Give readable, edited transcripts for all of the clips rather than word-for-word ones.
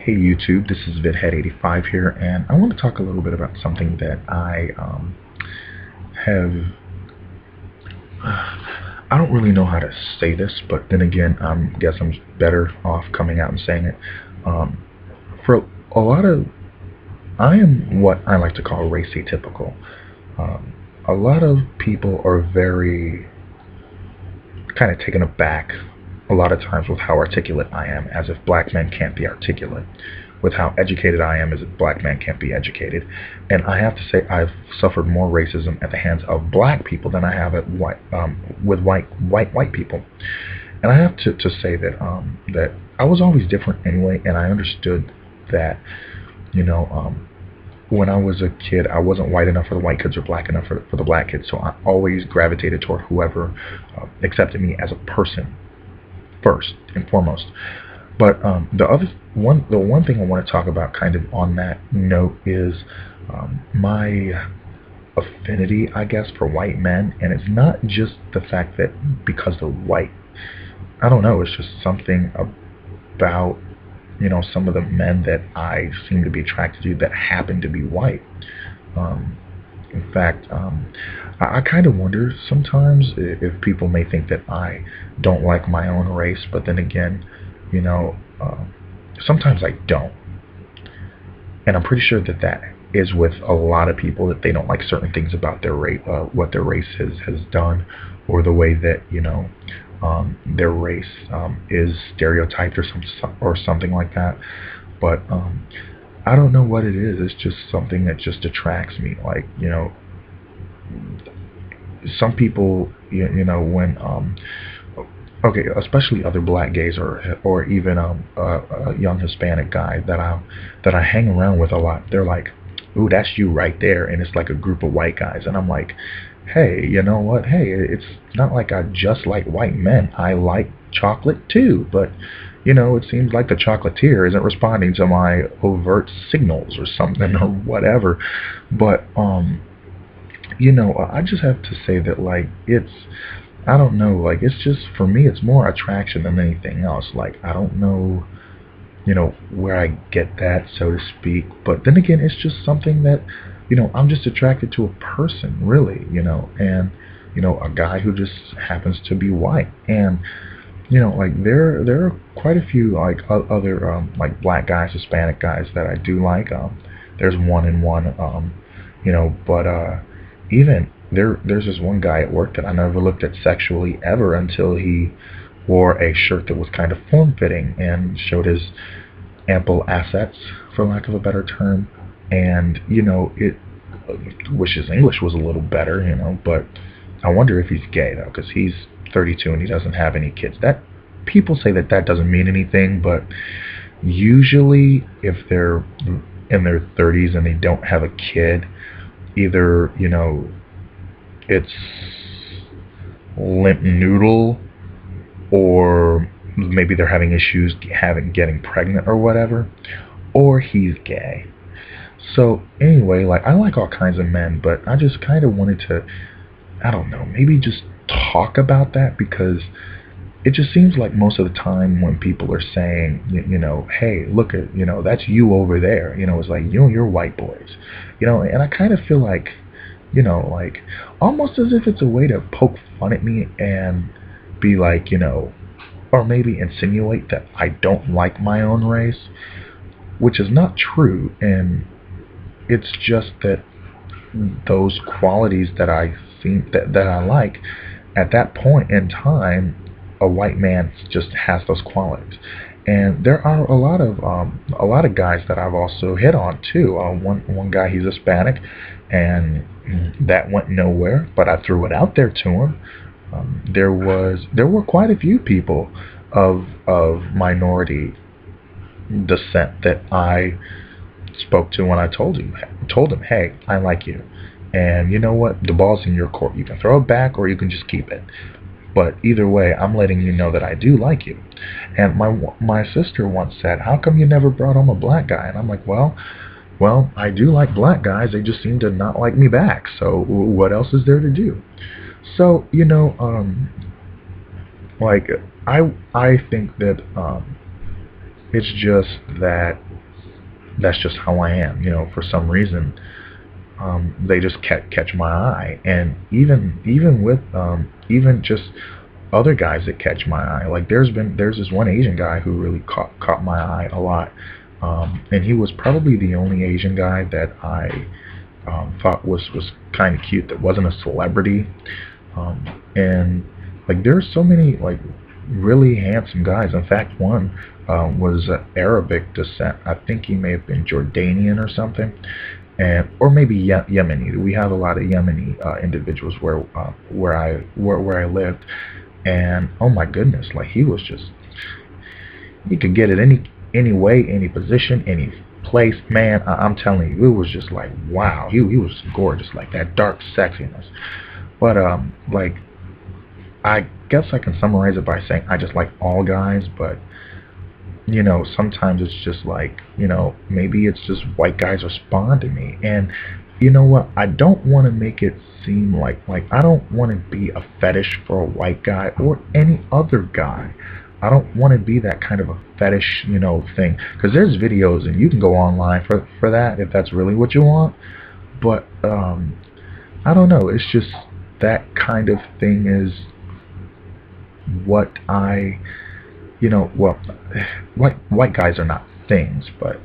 Hey YouTube, this is VidHead85 here, and I want to talk a little bit about something that I have. I don't really know how to say this, but then again, I guess I'm better off coming out and saying it. Um, for a lot of, I am what I like to call race atypical. A lot of people are very kind of taken aback a lot of times with how articulate I am, as if black men can't be articulate, with how educated I am, as if black men can't be educated. And I have to say, I've suffered more racism at the hands of black people than I have at with white people. And I have to say that I was always different anyway, and I understood that, you know, when I was a kid, I wasn't white enough for the white kids or black enough for the black kids, so I always gravitated toward whoever accepted me as a person first and foremost. But the one thing I want to talk about, kind of on that note, is my affinity, I guess, for white men, and it's not just the fact that because they're white. I don't know. It's just something about some of the men that I seem to be attracted to that happen to be white. Um, in fact, I kind of wonder sometimes if people may think that I don't like my own race, but then again, you know, sometimes I don't, and I'm pretty sure that that is with a lot of people, that they don't like certain things about their race, what their race has done, or the way that their race is stereotyped or something like that. But I don't know what it is. It's just something that just attracts me. Like, some people, when okay, especially other black gays, or even a young Hispanic guy that I hang around with a lot. They're like, "Ooh, that's you right there," and it's like a group of white guys, and I'm like, "Hey, you know what? Hey, it's not like I just like white men. I like chocolate too, but." It seems like the chocolatier isn't responding to my overt signals or something or whatever. But I just have to say that, like, I don't know, like, it's just, for me, it's more attraction than anything else. Like, I don't know, where I get that, so to speak. But then again, it's just something that, I'm just attracted to a person, really, and, a guy who just happens to be white. And, like, there are quite a few, like, other, like, black guys, Hispanic guys that I do like. There's one and one, but, even there's this one guy at work that I never looked at sexually ever until he wore a shirt that was kind of form-fitting and showed his ample assets, for lack of a better term. And it wish his English was a little better, but I wonder if he's gay, though, because he's 32 and he doesn't have any kids. That people say that doesn't mean anything, but usually if they're in their 30s and they don't have a kid, either it's limp noodle, or maybe they're having issues getting pregnant or whatever, or he's gay. So anyway, like, I like all kinds of men, but I just kind of wanted to, I don't know, maybe just talk about that, because it just seems like most of the time when people are saying, hey, look at, that's you over there, it's like, you're white boys, and I kind of feel like, like, almost as if it's a way to poke fun at me and be like, or maybe insinuate that I don't like my own race, which is not true. And it's just that those qualities that that I like, at that point in time, a white man just has those qualities. And there are a lot of guys that I've also hit on too. One guy, he's Hispanic, and that went nowhere, but I threw it out there to him. There were quite a few people of minority descent that I spoke to when I told him, hey, I like you, and you know what? The ball's in your court. You can throw it back, or you can just keep it. But either way, I'm letting you know that I do like you. And my sister once said, "How come you never brought home a black guy?" And I'm like, well, I do like black guys. They just seem to not like me back. So what else is there to do? So like, I think that it's just that that's just how I am. For some reason, they just catch my eye, and even with even just other guys that catch my eye. Like there's this one Asian guy who really caught my eye a lot, and he was probably the only Asian guy that I thought was kind of cute that wasn't a celebrity. And like there's so many like really handsome guys. In fact, one was Arabic descent. I think he may have been Jordanian or something, and or maybe Yemeni. We have a lot of Yemeni individuals where I lived, and oh my goodness, like he could get it any way, any position, any place. Man, I'm telling you, it was just like wow. He was gorgeous, like that dark sexiness. But like I guess I can summarize it by saying I just like all guys, but sometimes it's just like, maybe it's just white guys respond to me. And you know what? I don't want to make it seem like I don't want to be a fetish for a white guy or any other guy. I don't want to be that kind of a fetish, thing. Because there's videos, and you can go online for that if that's really what you want. But I don't know. It's just that kind of thing is what well, white guys are not things, but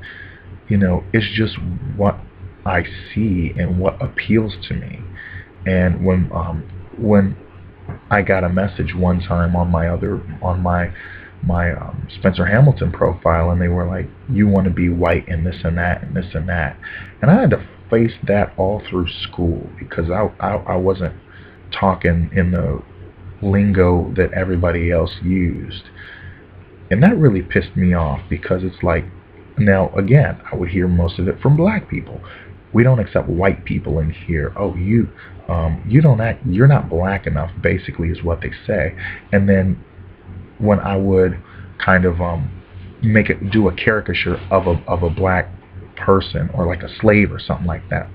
it's just what I see and what appeals to me. And when I got a message one time on my Spencer Hamilton profile, and they were like, "You want to be white and this and that and this and that," and I had to face that all through school because I wasn't talking in the lingo that everybody else used. And that really pissed me off because it's like, now again, I would hear most of it from black people. We don't accept white people in here. Oh, you don't you're not black enough, basically is what they say. And then when I would kind of do a caricature of a black person, or like a slave or something like that,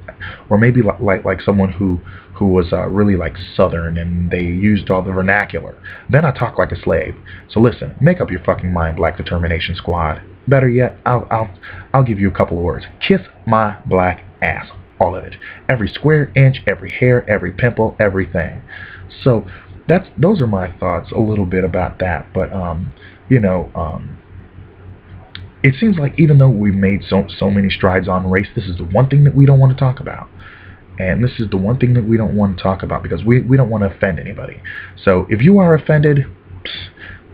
or maybe like someone who was really like Southern and they used all the vernacular, then I talk like a slave. So listen, make up your fucking mind, Black Determination Squad. Better yet, I'll give you a couple of words. Kiss my black ass, all of it, every square inch, every hair, every pimple, everything. So those are my thoughts a little bit about that. But it seems like even though we've made so many strides on race, this is the one thing that we don't want to talk about. And this is the one thing that we don't want to talk about because we don't want to offend anybody. So if you are offended,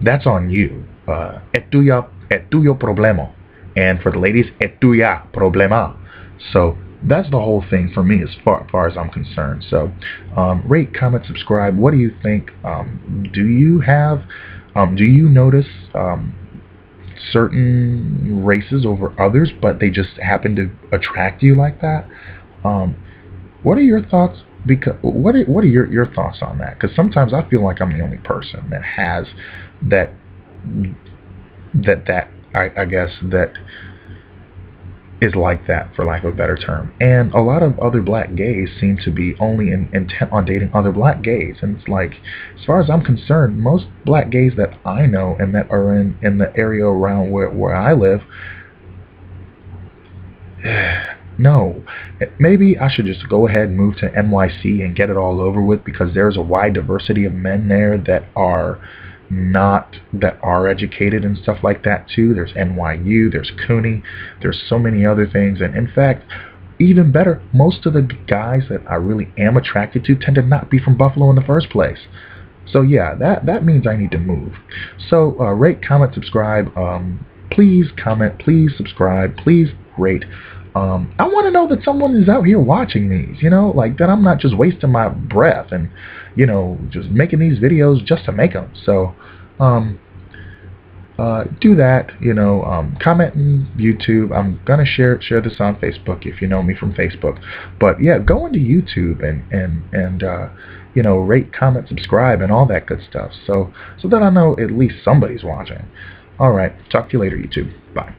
that's on you. Es tuyo problema. And for the ladies, es tuya problema. So that's the whole thing for me as far as I'm concerned. So rate, comment, subscribe. What do you think? Do you notice certain races over others, but they just happen to attract you like that? What are your thoughts? Because what are your thoughts on that? Because sometimes I feel like I'm the only person that has that I guess that is like that, for lack of a better term. And a lot of other black gays seem to be only intent on dating other black gays. And it's like, as far as I'm concerned, most black gays that I know and that are in the area around where I live, no. Maybe I should just go ahead and move to NYC and get it all over with, because there's a wide diversity of men there that are educated and stuff like that too. There's NYU, there's CUNY, there's so many other things. And in fact, even better, most of the guys that I really am attracted to tend to not be from Buffalo in the first place. So yeah, that means I need to move. So rate, comment, subscribe. Please comment, please subscribe, please rate. I want to know that someone is out here watching these, like that I'm not just wasting my breath and, just making these videos just to make them. So, do that, comment on YouTube. I'm going to share this on Facebook if you know me from Facebook. But yeah, go into YouTube and rate, comment, subscribe, and all that good stuff. So that I know at least somebody's watching. All right. Talk to you later, YouTube. Bye.